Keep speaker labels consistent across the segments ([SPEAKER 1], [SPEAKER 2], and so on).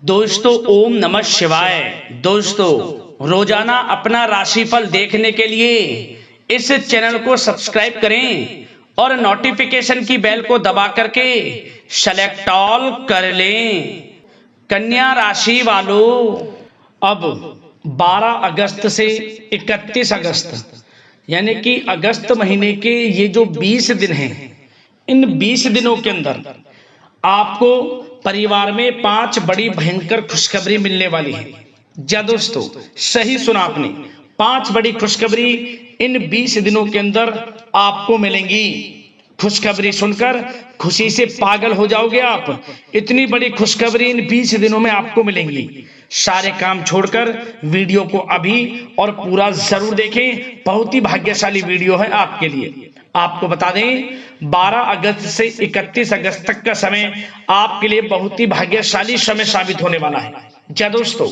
[SPEAKER 1] दोस्तों ओम नमः शिवाय। दोस्तों रोजाना अपना राशिफल देखने के लिए इस चैनल को सब्सक्राइब करें और नोटिफिकेशन की बेल को दबा करके सेलेक्ट ऑल कर लें। कन्या राशि वालों, अब 12 अगस्त से 31 अगस्त यानी कि अगस्त महीने के ये जो 20 दिन हैं, इन 20 दिनों के अंदर आपको परिवार में 5 बड़ी भयंकर खुशखबरी मिलने वाली है। जा दोस्तों, सही सुना आपने, 5 बड़ी खुशखबरी इन 20 दिनों के अंदर आपको मिलेंगी। खुशखबरी सुनकर खुशी से पागल हो जाओगे आप। इतनी बड़ी खुशखबरी इन 20 दिनों में आपको मिलेंगी। सारे काम छोड़कर वीडियो को अभी और पूरा जरूर देखें। बहुत ही भाग्यशाली वीडियो है आपके लिए। आपको बता दें, 12 अगस्त से 31 अगस्त तक का समय आपके लिए बहुत ही भाग्यशाली समय साबित होने वाला है। क्या दोस्तों,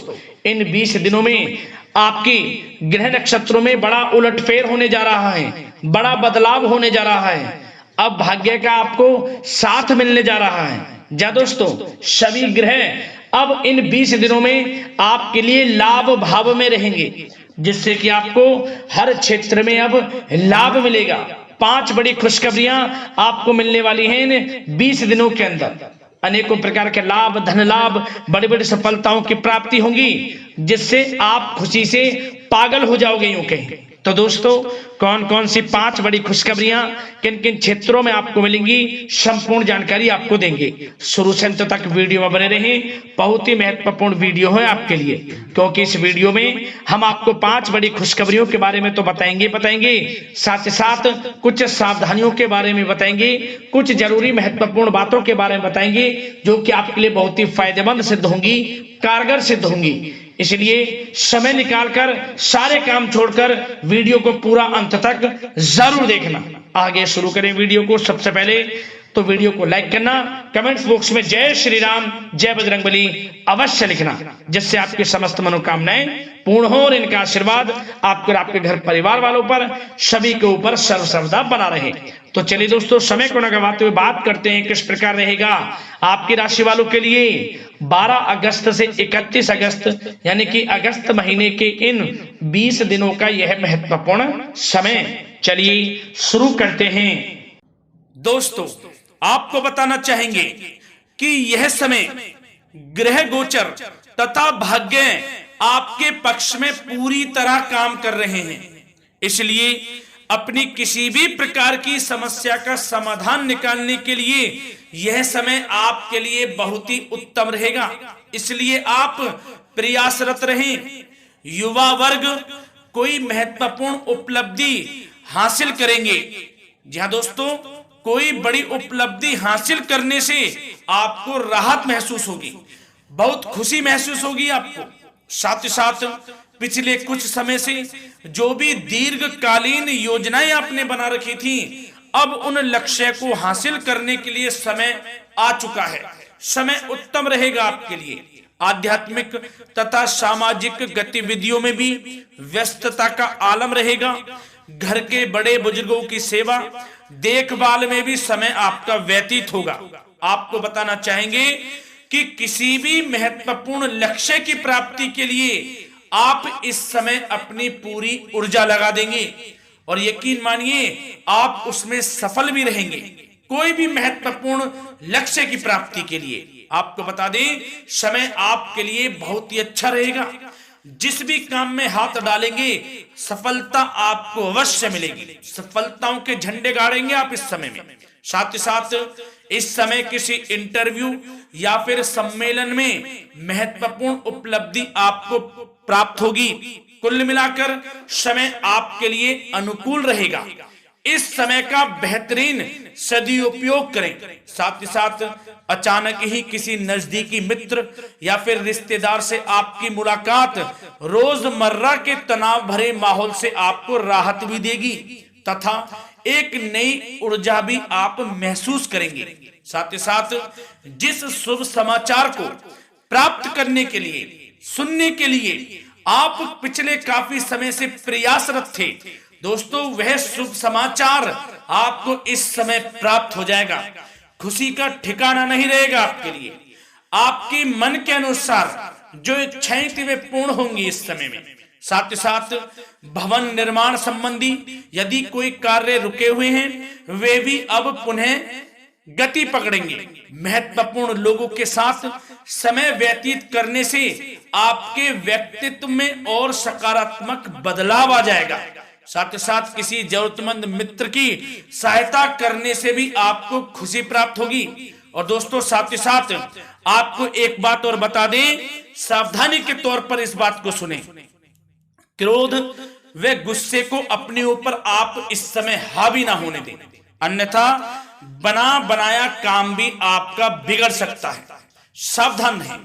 [SPEAKER 1] इन 20 दिनों में आपकी ग्रह नक्षत्रों में बड़ा उलटफेर होने जा रहा है, बड़ा बदलाव होने जा रहा है। अब भाग्य का आपको साथ मिलने जा रहा है। जा दोस्तों, सभी ग्रह अब इन 20 दिनों में आपके लिए लाभ भाव में रहेंगे, जिससे कि आपको हर क्षेत्र में अब लाभ मिलेगा। 5 बड़ी खुशखबरियां आपको मिलने वाली हैं इन 20 दिनों के अंदर। अनेकों प्रकार के लाभ, धन लाभ, बड़ी बड़ी सफलताओं की प्राप्ति होगी, जिससे आप खुशी से पागल हो जाओगे यूं कहें। तो दोस्तों, कौन कौन सी 5 बड़ी खुशखबरियां किन किन क्षेत्रों में आपको मिलेंगी, संपूर्ण जानकारी आपको देंगे। शुरू से अंत तक वीडियो में बने रहें। बहुत ही महत्वपूर्ण वीडियो है आपके लिए, क्योंकि इस वीडियो में हम आपको 5 बड़ी खुशखबरियों के बारे में तो बताएंगे, साथ ही साथ कुछ सावधानियों के बारे में बताएंगे, कुछ जरूरी महत्वपूर्ण बातों के बारे में बताएंगे, जो कि आपके लिए बहुत ही फायदेमंद सिद्ध होंगी, कारगर सिद्ध होंगी। इसलिए समय निकालकर सारे काम छोड़कर वीडियो को पूरा अंत तक जरूर देखना। आगे शुरू करें वीडियो को। सबसे पहले तो वीडियो को लाइक करना, कमेंट्स बॉक्स में जय श्री राम, जय बजरंगबली अवश्य लिखना, जिससे आपकी समस्त मनोकामनाएं पूर्ण हो और इनका आशीर्वाद आपके और आपके घर परिवार वालों पर, सभी के ऊपर सर्वदा बना रहे। तो चलिए दोस्तों, समय को न गवाते हुए बात करते हैं किस प्रकार रहेगा आपकी राशि वालों के लिए 12 अगस्त से 31 अगस्त यानी कि अगस्त महीने के इन 20 दिनों का यह महत्वपूर्ण समय। चलिए शुरू करते हैं। दोस्तों, आपको बताना चाहेंगे कि यह समय ग्रह गोचर तथा भाग्य आपके पक्ष में पूरी तरह काम कर रहे हैं। इसलिए अपनी किसी भी प्रकार की समस्या का समाधान निकालने के लिए यह समय आपके लिए बहुत ही उत्तम रहेगा। इसलिए आप प्रयासरत रहें। युवा वर्ग कोई महत्वपूर्ण उपलब्धि हासिल करेंगे। जी हाँ दोस्तों, कोई बड़ी उपलब्धि हासिल करने से आपको राहत महसूस होगी, बहुत खुशी महसूस होगी आपको। साथ ही साथ पिछले कुछ समय से जो भी दीर्घकालीन योजनाएं आपने बना रखी थी, अब उन लक्ष्य को हासिल करने के लिए समय आ चुका है। समय उत्तम रहेगा आपके लिए। आध्यात्मिक तथा सामाजिक गतिविधियों में भी व्यस्तता का आलम रहेगा। घर के बड़े बुजुर्गों की सेवा देखभाल में भी समय आपका व्यतीत होगा। आपको बताना चाहेंगे कि किसी भी महत्वपूर्ण लक्ष्य की प्राप्ति के लिए आप इस समय अपनी पूरी ऊर्जा लगा देंगे और यकीन मानिए आप उसमें सफल भी रहेंगे। कोई भी महत्वपूर्ण लक्ष्य की प्राप्ति के लिए आपको बता दें, समय आपके लिए बहुत ही अच्छा रहेगा। जिस भी काम में हाथ डालेंगे सफलता आपको अवश्य मिलेगी। सफलताओं के झंडे गाड़ेंगे आप इस समय में। साथ ही साथ इस समय किसी इंटरव्यू या फिर सम्मेलन में महत्वपूर्ण उपलब्धि आपको प्राप्त होगी। कुल मिलाकर समय आपके लिए अनुकूल रहेगा। इस समय का बेहतरीन सदुपयोग करें। साथ ही साथ अचानक ही किसी नजदीकी मित्र या फिर रिश्तेदार से आपकी मुलाकात रोजमर्रा के तनाव भरे माहौल से आपको राहत भी देगी तथा एक नई ऊर्जा भी आप महसूस करेंगे। साथ ही साथ जिस शुभ समाचार को प्राप्त करने के लिए, सुनने के लिए आप पिछले काफी समय से प्रयासरत थे दोस्तों, वह शुभ समाचार आपको इस समय प्राप्त हो जाएगा। खुशी का ठिकाना नहीं रहेगा आपके लिए।
[SPEAKER 2] आपके मन के अनुसार जो इच्छाएं थी वे पूर्ण होंगी इस समय में। साथ ही साथ भवन निर्माण संबंधी यदि कोई कार्य रुके हुए हैं वे भी अब पुनः गति पकड़ेंगे। महत्वपूर्ण लोगों के साथ समय व्यतीत करने से आपके व्यक्तित्व में और सकारात्मक बदलाव आ जाएगा। साथ ही साथ किसी जरूरतमंद मित्र की सहायता करने से भी आपको खुशी प्राप्त होगी। और दोस्तों साथ ही साथ आपको एक बात और बता दें, सावधानी के तौर पर इस बात को सुने। क्रोध व गुस्से को अपने ऊपर आप इस समय हावी ना होने दें, अन्यथा बना बनाया काम भी आपका बिगड़ सकता है। सावधान रहें।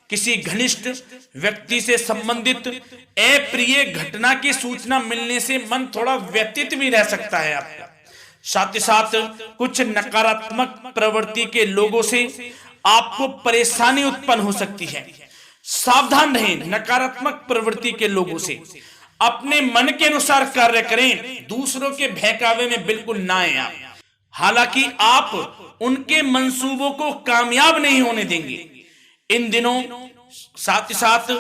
[SPEAKER 2] किसी घनिष्ठ व्यक्ति से संबंधित अप्रिय घटना की सूचना मिलने से मन थोड़ा व्यतीत भी रह सकता है आपका। साथ ही साथ कुछ नकारात्मक प्रवृत्ति के लोगों से आपको परेशानी उत्पन्न हो सकती है। सावधान रहें नकारात्मक प्रवृत्ति के लोगों से। अपने मन के अनुसार कार्य करें, दूसरों के बहकावे में बिल्कुल ना आए आप। हालांकि आप उनके मंसूबों को कामयाब नहीं होने देंगे। इन दिनों साथ ही साथ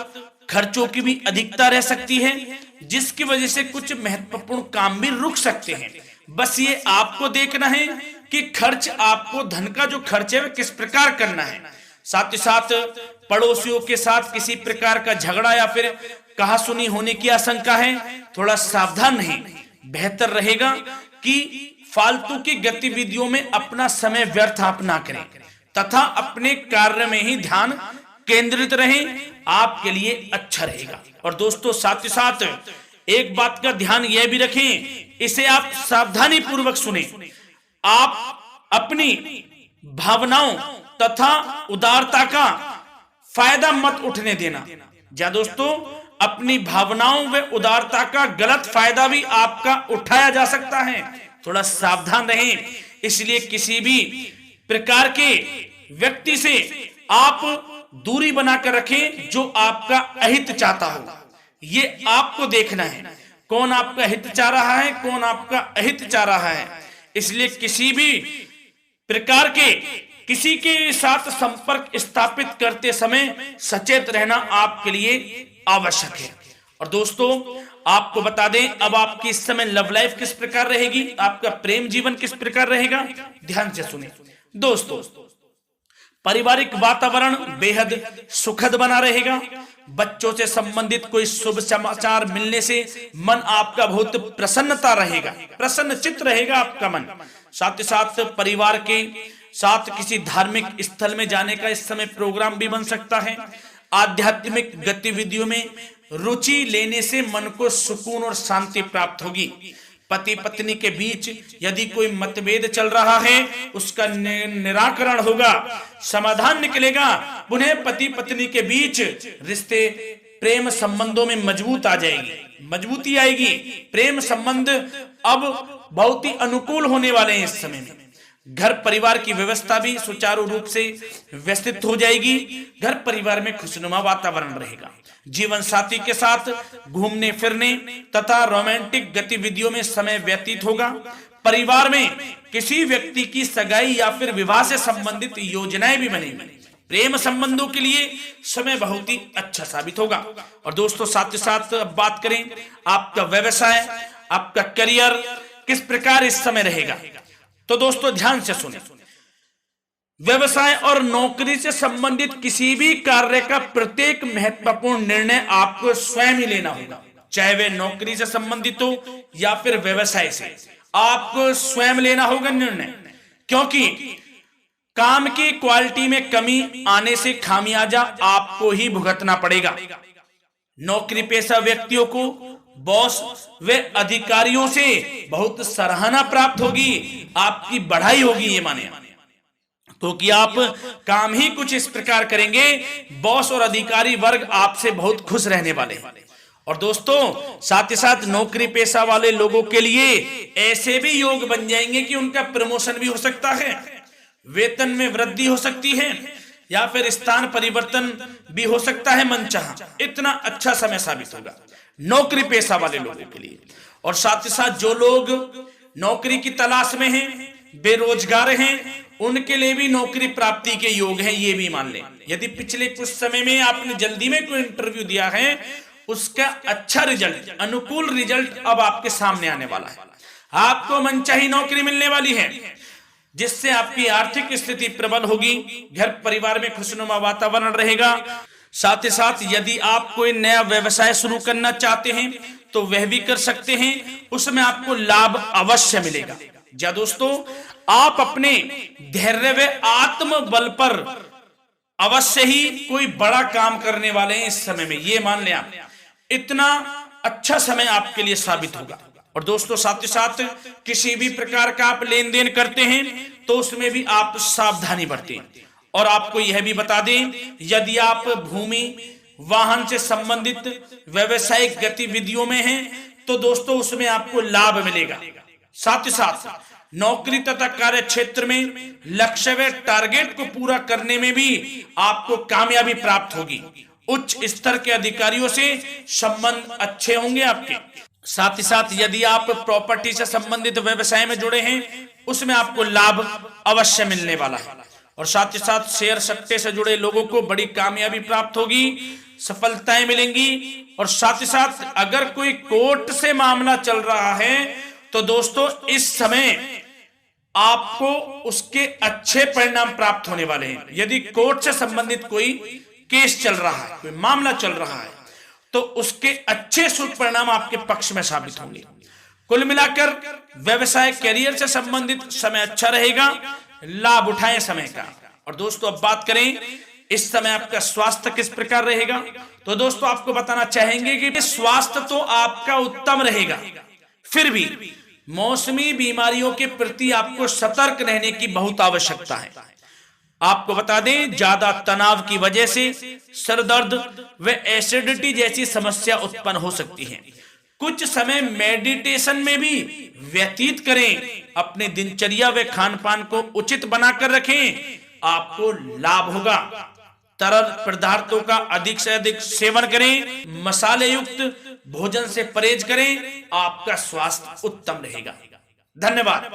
[SPEAKER 2] खर्चों की भी अधिकता रह सकती है, जिसकी वजह से कुछ महत्वपूर्ण काम भी रुक सकते हैं। बस ये आपको देखना है कि खर्च, आपको धन का जो खर्च है वह किस प्रकार करना है। साथ ही साथ पड़ोसियों के साथ किसी प्रकार का झगड़ा या फिर कहासुनी होने की आशंका है, थोड़ा सावधान रहें। बेहतर रहेगा कि फालतू की गतिविधियों में अपना समय व्यर्थ आप ना करें तथा अपने कार्य में ही ध्यान केंद्रित रहें, आपके लिए अच्छा रहेगा। और दोस्तों साथ ही साथ एक बात का ध्यान यह भी रखें, इसे आप सावधानी पूर्वक सुने। आप अपनी भावनाओं तथा उदारता का फायदा मत उठने देना। या दोस्तों अपनी भावनाओं व उदारता का गलत फायदा भी आपका उठाया जा सकता है, थोड़ा सावधान रहें। इसलिए किसी भी प्रकार के व्यक्ति से आप दूरी बनाकर रखें जो आपका अहित चाहता हो। ये आपको देखना है, कौन आपका हित चाह रहा है, कौन आपका अहित चाह रहा है। इसलिए किसी भी प्रकार के किसी के साथ संपर्क स्थापित करते समय सचेत रहना आपके लिए आवश्यक है। और दोस्तों आपको बता दें, अब आपकी इस समय लव लाइफ किस प्रकार रहेगी, आपका प्रेम जीवन किस प्रकार रहेगा, ध्यान से सुने। दोस्तों पारिवारिक वातावरण बेहद सुखद बना रहेगा। बच्चों से संबंधित कोई शुभ समाचार मिलने से मन आपका बहुत प्रसन्नता रहेगा, प्रसन्नचित्त रहेगा आपका मन। साथ ही साथ परिवार के साथ किसी धार्मिक स्थल में जाने का इस समय प्रोग्राम भी बन सकता है। आध्यात्मिक गतिविधियों में रुचि लेने से मन को सुकून और शांति प्राप्त होगी। पति पत्नी के बीच यदि कोई मतभेद चल रहा है उसका निराकरण होगा, समाधान निकलेगा। पुनः पति पत्नी के बीच रिश्ते प्रेम संबंधों में मजबूत आ जाएगी, मजबूती आएगी। प्रेम संबंध अब बहुत ही अनुकूल होने वाले हैं इस समय में। घर परिवार की व्यवस्था भी सुचारू रूप से व्यवस्थित हो जाएगी। घर परिवार में खुशनुमा वातावरण रहेगा। जीवन साथी के साथ घूमने फिरने तथा रोमांटिक गतिविधियों में समय व्यतीत होगा। परिवार में किसी व्यक्ति की सगाई या फिर विवाह से संबंधित योजनाएं भी बनेंगी। प्रेम संबंधों के लिए समय बहुत ही अच्छा साबित होगा। और दोस्तों साथ ही साथ बात करें आपका व्यवसाय, आपका करियर किस प्रकार इस समय रहेगा, तो दोस्तों ध्यान से सुने। व्यवसाय और नौकरी से संबंधित किसी भी कार्य का प्रत्येक महत्वपूर्ण निर्णय आपको स्वयं ही लेना होगा, चाहे वह नौकरी से संबंधित हो या फिर व्यवसाय से। आपको स्वयं लेना होगा निर्णय, क्योंकि काम की क्वालिटी में कमी आने से खामियाजा आपको ही भुगतना पड़ेगा। नौकरी पेशा व्यक्तियों को बॉस व अधिकारियों से बहुत सराहना प्राप्त होगी, आपकी बढ़ाई होगी, ये माने, क्योंकि आप काम ही कुछ इस प्रकार करेंगे, बॉस और अधिकारी वर्ग आपसे बहुत खुश रहने वाले हैं। और दोस्तों साथ ही साथ नौकरी पेशा वाले लोगों के लिए ऐसे भी योग बन जाएंगे कि उनका प्रमोशन भी हो सकता है, वेतन में वृद्धि हो सकती है या फिर स्थान परिवर्तन भी हो सकता है मनचाहा। इतना अच्छा समय साबित होगा नौकरी पेशा वाले लोगों के लिए। और साथ ही साथ जो लोग नौकरी की तलाश में हैं बेरोजगार हैं उनके लिए भी नौकरी प्राप्ति के योग हैं, ये भी मान लें। यदि पिछले कुछ समय में आपने जल्दी में कोई इंटरव्यू दिया है, उसका अच्छा रिजल्ट, अनुकूल रिजल्ट अब आपके सामने आने वाला है। आपको मनचाही नौकरी मिलने वाली है, जिससे आपकी आर्थिक स्थिति प्रबल होगी, घर परिवार में खुशनुमा वातावरण रहेगा। साथ ही साथ यदि आप कोई नया व्यवसाय शुरू करना चाहते हैं तो वह भी कर सकते हैं, उसमें आपको लाभ अवश्य मिलेगा। जा दोस्तों, आप अपने धैर्य व आत्मबल पर अवश्य ही कोई बड़ा काम करने वाले हैं इस समय में, ये मान लें आप। इतना अच्छा समय आपके लिए साबित होगा। और दोस्तों, साथ ही साथ किसी भी प्रकार का आप लेन देन करते हैं तो उसमें भी आप सावधानी बरतें। और आपको यह भी बता दें, यदि आप भूमि वाहन से संबंधित व्यावसायिक गतिविधियों में हैं तो दोस्तों उसमें आपको लाभ मिलेगा। साथ ही साथ नौकरी तथा कार्य क्षेत्र में लक्ष्य व टारगेट को पूरा करने में भी आपको कामयाबी प्राप्त होगी। उच्च स्तर के अधिकारियों से संबंध अच्छे होंगे आपके। साथ ही साथ यदि आप प्रॉपर्टी से संबंधित व्यवसाय में जुड़े हैं, उसमें आपको लाभ अवश्य मिलने वाला है। और साथ ही साथ शेयर सट्टे से जुड़े लोगों को बड़ी कामयाबी प्राप्त होगी, सफलताएं मिलेंगी। और साथ ही साथ अगर कोई कोर्ट से मामला चल रहा है तो दोस्तों इस समय आपको उसके अच्छे परिणाम प्राप्त होने वाले हैं। यदि कोर्ट से संबंधित कोई केस चल रहा है, कोई मामला चल रहा है, तो उसके अच्छे शुभ परिणाम आपके पक्ष में साबित होंगे। कुल मिलाकर व्यवसाय कैरियर से संबंधित समय अच्छा रहेगा, लाभ उठाएं समय का। और दोस्तों, अब बात करें इस समय आपका स्वास्थ्य किस प्रकार रहेगा, तो दोस्तों आपको बताना चाहेंगे कि स्वास्थ्य तो आपका उत्तम रहेगा, फिर भी मौसमी बीमारियों के प्रति आपको सतर्क रहने की बहुत आवश्यकता है। आपको बता दें, ज्यादा तनाव की वजह से सर दर्द व एसिडिटी जैसी समस्या उत्पन्न हो सकती है। कुछ समय मेडिटेशन में भी व्यतीत करें, अपने दिनचर्या व खान पान को उचित बनाकर रखें, आपको लाभ होगा। तरल पदार्थों का अधिक से अधिक सेवन करें, मसाले युक्त भोजन से परहेज करें, आपका स्वास्थ्य उत्तम रहेगा। धन्यवाद।